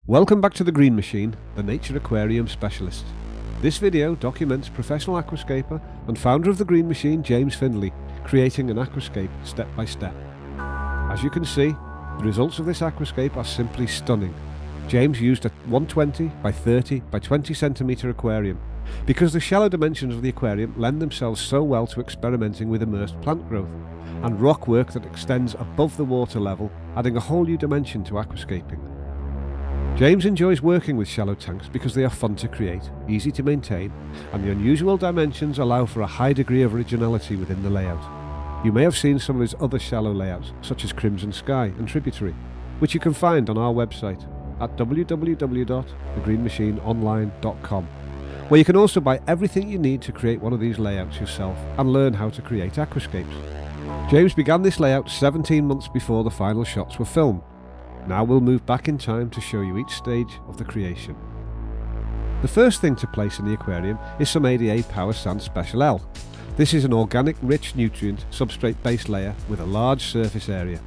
Welcome back to the Green Machine, the nature aquarium specialist. This video documents professional aquascaper and founder of the Green Machine, James Findlay, creating an aquascape step by step. As you can see, the results of this aquascape are simply stunning. James used a 120 by 30 by 20 centimetre aquarium because the shallow dimensions of the aquarium lend themselves so well to experimenting with immersed plant growth and rock work that extends above the water level, adding a whole new dimension to aquascaping. James enjoys working with shallow tanks because they are fun to create, easy to maintain, and the unusual dimensions allow for a high degree of originality within the layout. You may have seen some of his other shallow layouts, such as Crimson Sky and Tributary, which you can find on our website at www.thegreenmachineonline.com, where you can also buy everything you need to create one of these layouts yourself and learn how to create aquascapes. James began this layout 17 months before the final shots were filmed. Now we'll move back in time to show you each stage of the creation. The first thing to place in the aquarium is some ADA Power Sand Special L. This is an organic rich nutrient substrate base layer with a large surface area.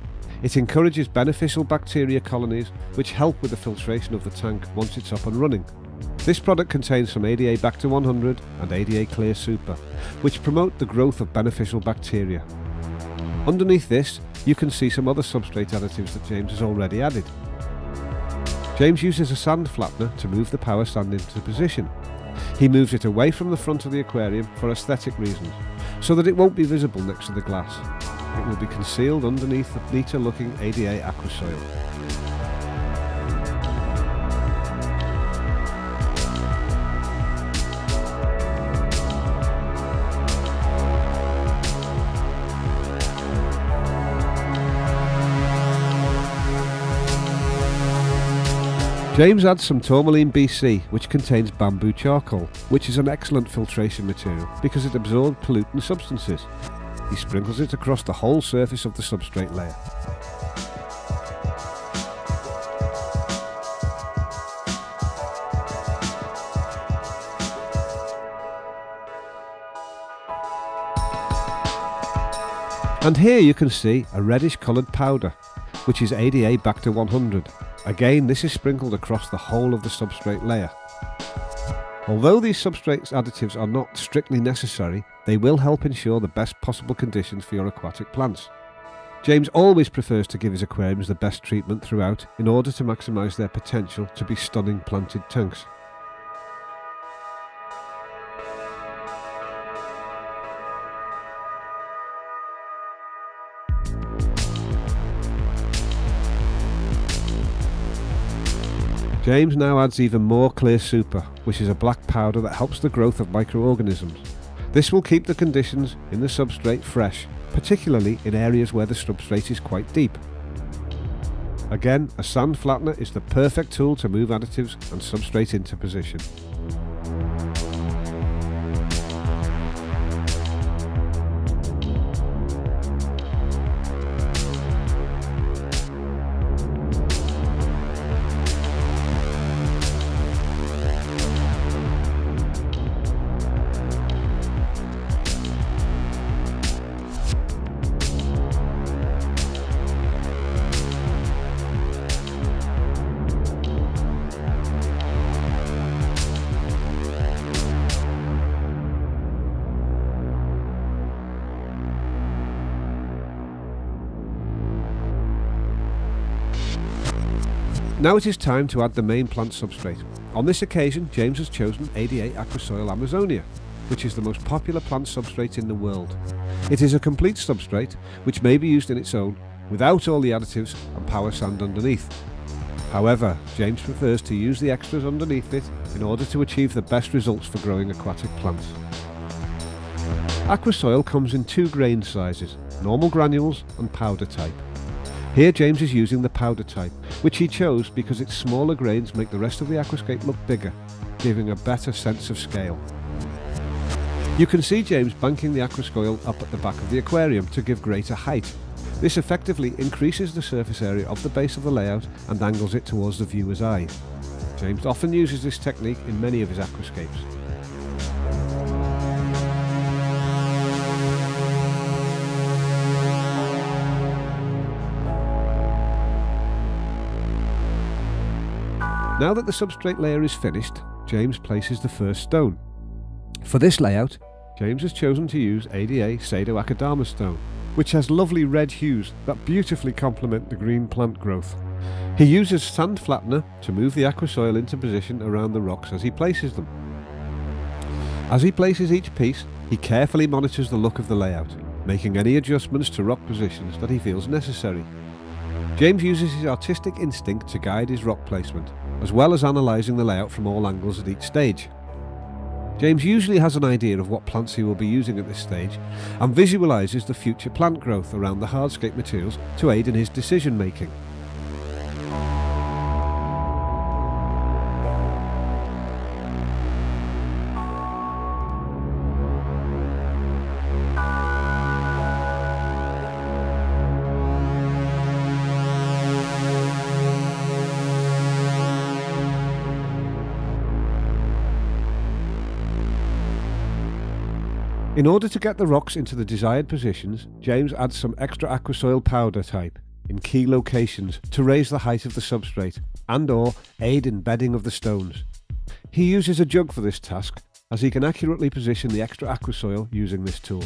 It encourages beneficial bacteria colonies which help with the filtration of the tank once it's up and running. This product contains some ADA Bacter 100 and ADA Clear Super, which promote the growth of beneficial bacteria. Underneath this, you can see some other substrate additives that James has already added. James uses a sand flattener to move the power sand into position. He moves it away from the front of the aquarium for aesthetic reasons, so that it won't be visible next to the glass. It will be concealed underneath the neater looking ADA Aquasoil. James adds some tourmaline BC, which contains bamboo charcoal, which is an excellent filtration material because it absorbs pollutant substances. He sprinkles it across the whole surface of the substrate layer. And here you can see a reddish coloured powder, which is ADA Bacter 100. Again, this is sprinkled across the whole of the substrate layer. Although these substrate additives are not strictly necessary, they will help ensure the best possible conditions for your aquatic plants. James always prefers to give his aquariums the best treatment throughout in order to maximise their potential to be stunning planted tanks. James now adds even more Clear Super, which is a black powder that helps the growth of microorganisms. This will keep the conditions in the substrate fresh, particularly in areas where the substrate is quite deep. Again, a sand flattener is the perfect tool to move additives and substrate into position. Now it is time to add the main plant substrate. On this occasion, James has chosen ADA Aquasoil Amazonia, which is the most popular plant substrate in the world. It is a complete substrate, which may be used in its own, without all the additives and power sand underneath. However, James prefers to use the extras underneath it in order to achieve the best results for growing aquatic plants. Aquasoil comes in two grain sizes, normal granules and powder type. Here James is using the powder type, which he chose because its smaller grains make the rest of the aquascape look bigger, giving a better sense of scale. You can see James banking the aquasoil up at the back of the aquarium to give greater height. This effectively increases the surface area of the base of the layout and angles it towards the viewer's eye. James often uses this technique in many of his aquascapes. Now that the substrate layer is finished, James places the first stone. For this layout, James has chosen to use ADA Sado Akadama stone, which has lovely red hues that beautifully complement the green plant growth. He uses sand flattener to move the aquasoil into position around the rocks as he places them. As he places each piece, he carefully monitors the look of the layout, making any adjustments to rock positions that he feels necessary. James uses his artistic instinct to guide his rock placement, as well as analysing the layout from all angles at each stage. James usually has an idea of what plants he will be using at this stage, and visualises the future plant growth around the hardscape materials to aid in his decision making. In order to get the rocks into the desired positions, James adds some extra aquasoil powder type in key locations to raise the height of the substrate and/or aid in bedding of the stones. He uses a jug for this task, as he can accurately position the extra aquasoil using this tool.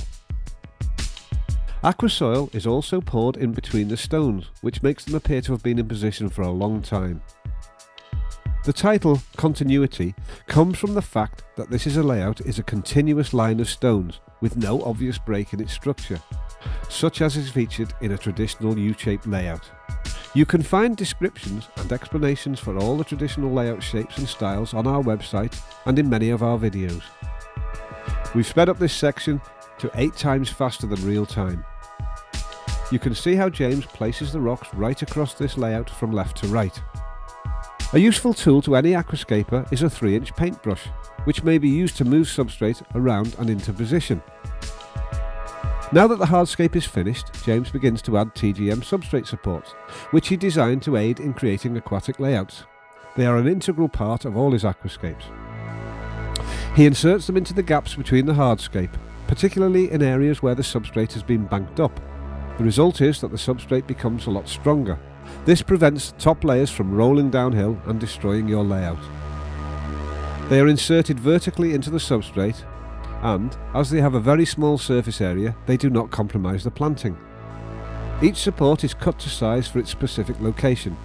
Aquasoil is also poured in between the stones, which makes them appear to have been in position for a long time. The title, Continuity, comes from the fact that this is a continuous line of stones with no obvious break in its structure, such as is featured in a traditional U-shaped layout. You can find descriptions and explanations for all the traditional layout shapes and styles on our website and in many of our videos. We've sped up this section to 8 times faster than real time. You can see how James places the rocks right across this layout from left to right. A useful tool to any aquascaper is a 3-inch paintbrush, which may be used to move substrate around and into position. Now that the hardscape is finished, James begins to add TGM substrate supports, which he designed to aid in creating aquatic layouts. They are an integral part of all his aquascapes. He inserts them into the gaps between the hardscape, particularly in areas where the substrate has been banked up. The result is that the substrate becomes a lot stronger. This prevents top layers from rolling downhill and destroying your layout. They are inserted vertically into the substrate, and, as they have a very small surface area, they do not compromise the planting. Each support is cut to size for its specific location.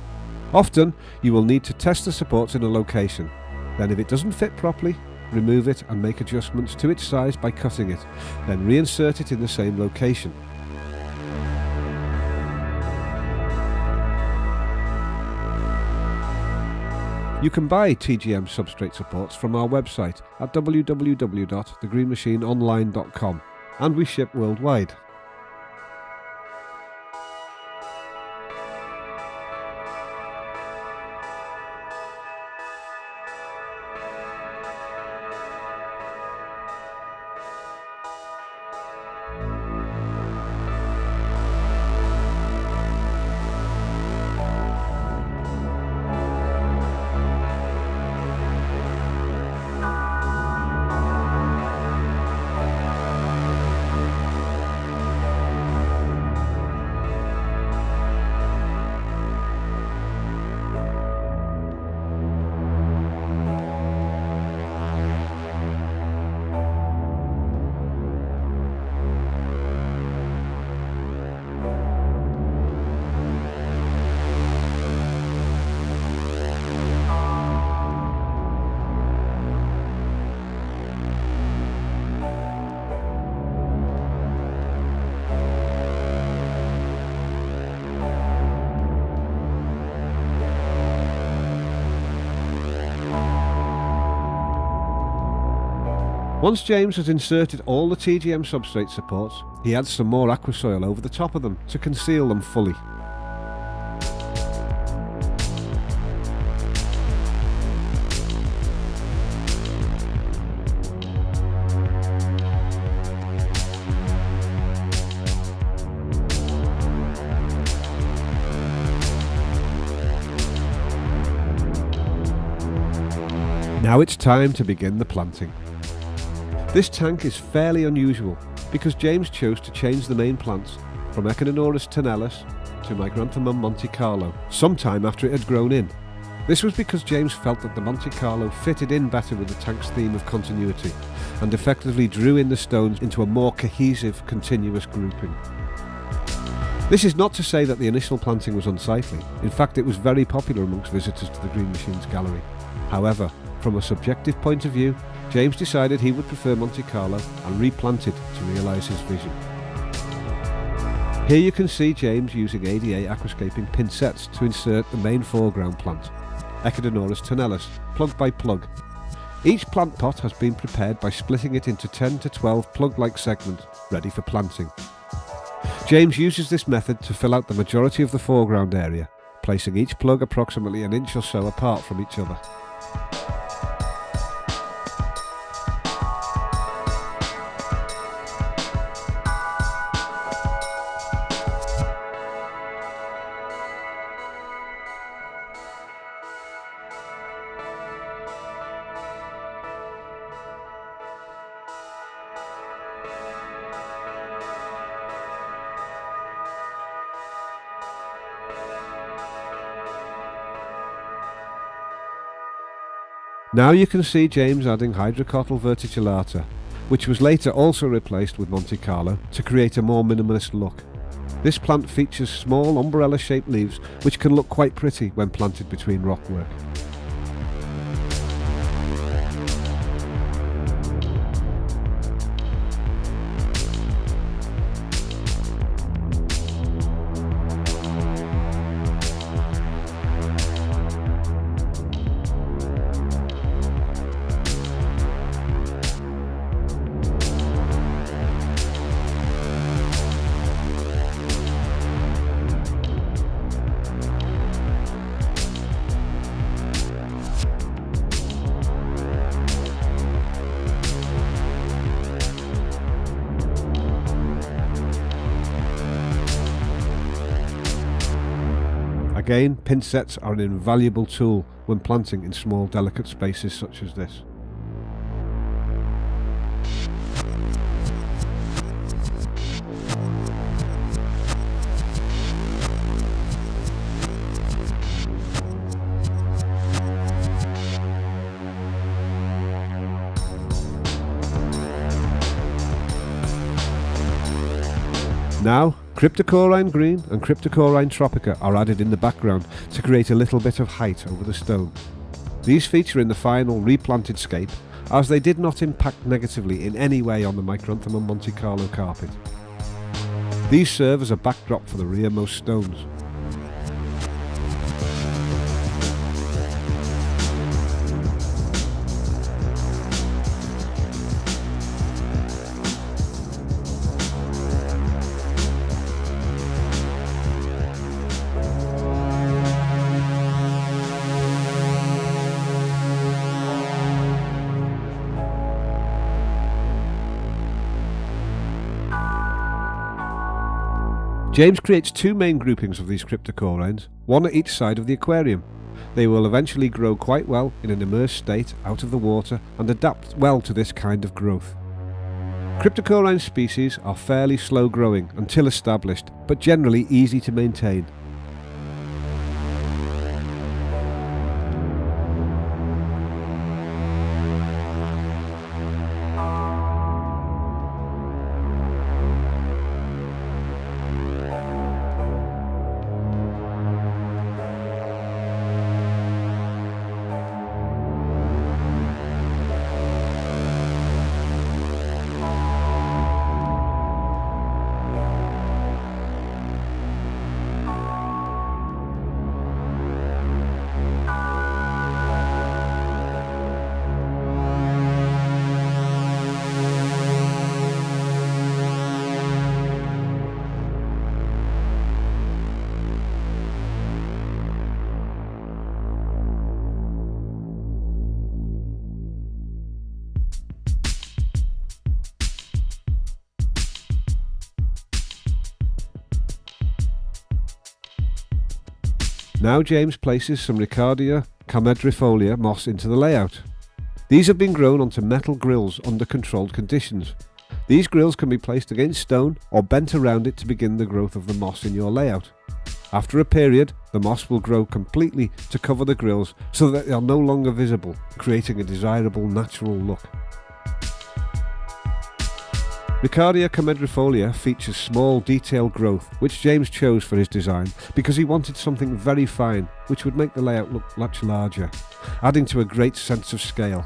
Often, you will need to test the supports in a location. Then if it doesn't fit properly, remove it and make adjustments to its size by cutting it, then reinsert it in the same location. You can buy TGM substrate supports from our website at www.thegreenmachineonline.com, and we ship worldwide. Once James has inserted all the TGM substrate supports, he adds some more aquasoil over the top of them to conceal them fully. Now it's time to begin the planting. This tank is fairly unusual because James chose to change the main plants from Echinodorus tenalis to Micranthemum Monte Carlo sometime after it had grown in. This was because James felt that the Monte Carlo fitted in better with the tank's theme of continuity and effectively drew in the stones into a more cohesive, continuous grouping. This is not to say that the initial planting was unsightly. In fact, it was very popular amongst visitors to the Green Machines gallery. However, from a subjective point of view, James decided he would prefer Monte Carlo and replanted to realise his vision. Here you can see James using ADA aquascaping pincets to insert the main foreground plant, Echidnoris tonellus, plug by plug. Each plant pot has been prepared by splitting it into 10 to 12 plug-like segments ready for planting. James uses this method to fill out the majority of the foreground area, placing each plug approximately an inch or so apart from each other. Now you can see James adding Hydrocotyle verticillata, which was later also replaced with Monte Carlo to create a more minimalist look. This plant features small umbrella-shaped leaves which can look quite pretty when planted between rockwork. Again, pincets are an invaluable tool when planting in small, delicate spaces such as this. Now, Cryptocoryne Green and Cryptocoryne Tropica are added in the background to create a little bit of height over the stone. These feature in the final replanted scape, as they did not impact negatively in any way on the Micranthemum Monte Carlo carpet. These serve as a backdrop for the rearmost stones. James creates two main groupings of these cryptocorynes, one at each side of the aquarium. They will eventually grow quite well in an immersed state out of the water and adapt well to this kind of growth. Cryptocoryne species are fairly slow growing until established, but generally easy to maintain. Now James places some Ricardia camedrifolia moss into the layout. These have been grown onto metal grills under controlled conditions. These grills can be placed against stone or bent around it to begin the growth of the moss in your layout. After a period, the moss will grow completely to cover the grills so that they are no longer visible, creating a desirable natural look. Riccardia comedrifolia features small detailed growth, which James chose for his design because he wanted something very fine which would make the layout look much larger, adding to a great sense of scale.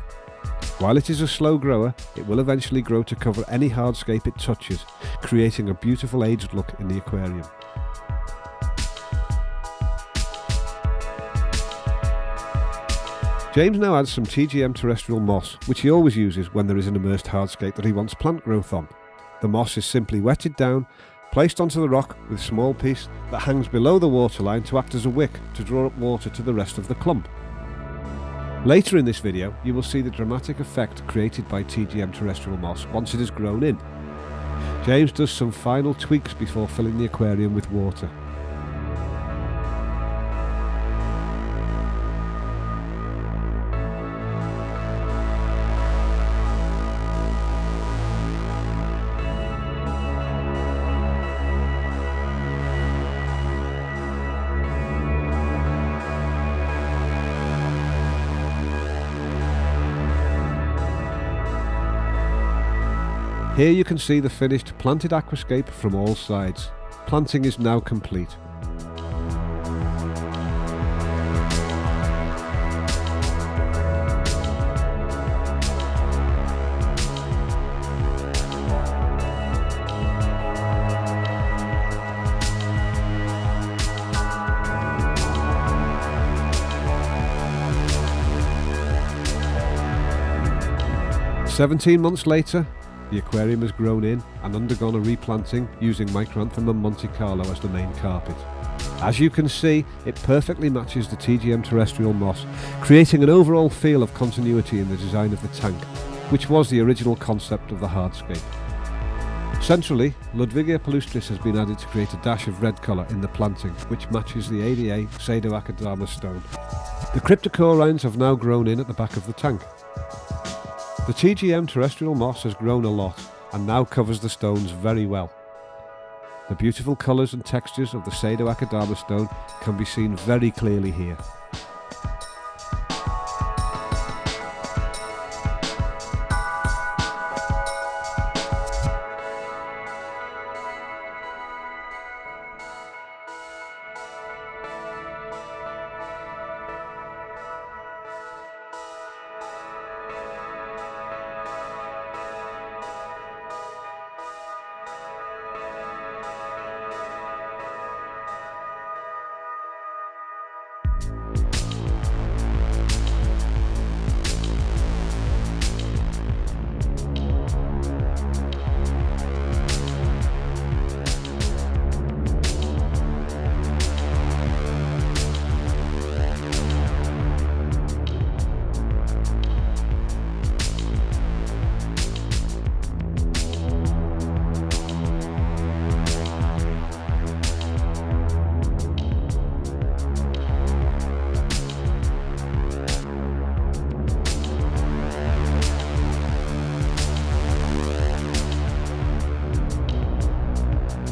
While it is a slow grower, it will eventually grow to cover any hardscape it touches, creating a beautiful aged look in the aquarium. James now adds some TGM terrestrial moss, which he always uses when there is an immersed hardscape that he wants plant growth on. The moss is simply wetted down, placed onto the rock with a small piece that hangs below the waterline to act as a wick to draw up water to the rest of the clump. Later in this video, you will see the dramatic effect created by TGM terrestrial moss once it has grown in. James does some final tweaks before filling the aquarium with water. Here you can see the finished planted aquascape from all sides. Planting is now complete. "17 months later, the aquarium has grown in and undergone a replanting using Micranthemum Monte Carlo as the main carpet. As you can see, it perfectly matches the TGM terrestrial moss, creating an overall feel of continuity in the design of the tank, which was the original concept of the hardscape. Centrally, Ludwigia palustris has been added to create a dash of red colour in the planting, which matches the ADA Pseudoacadama stone. The cryptocorines have now grown in at the back of the tank. The TGM terrestrial moss has grown a lot and now covers the stones very well. The beautiful colours and textures of the Pseudoacadama stone can be seen very clearly here.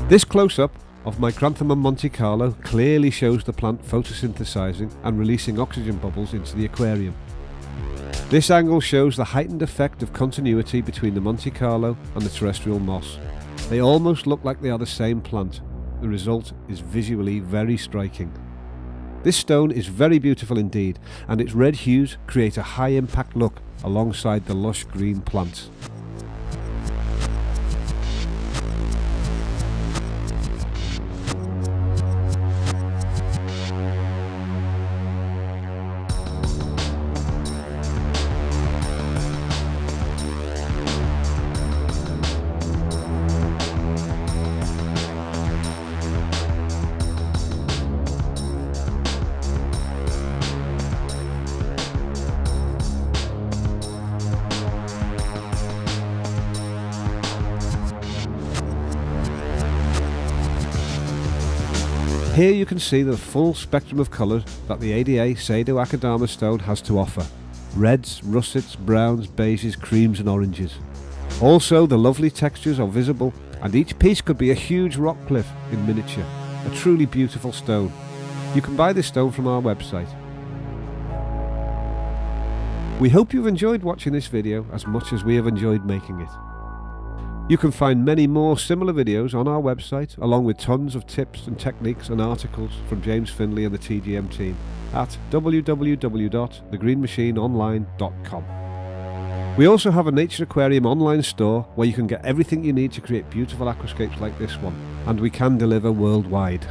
This close-up of Micranthemum Monte Carlo clearly shows the plant photosynthesizing and releasing oxygen bubbles into the aquarium. This angle shows the heightened effect of continuity between the Monte Carlo and the terrestrial moss. They almost look like they are the same plant. The result is visually very striking. This stone is very beautiful indeed, and its red hues create a high impact look alongside the lush green plants. Here you can see the full spectrum of colours that the ADA Pseudoacadama stone has to offer. Reds, russets, browns, beiges, creams and oranges. Also the lovely textures are visible, and each piece could be a huge rock cliff in miniature. a truly beautiful stone. You can buy this stone from our website. We hope you've enjoyed watching this video as much as we have enjoyed making it. You can find many more similar videos on our website, along with tons of tips and techniques and articles from James Findlay and the TGM team at www.thegreenmachineonline.com. We also have a Nature Aquarium online store where you can get everything you need to create beautiful aquascapes like this one, and we can deliver worldwide.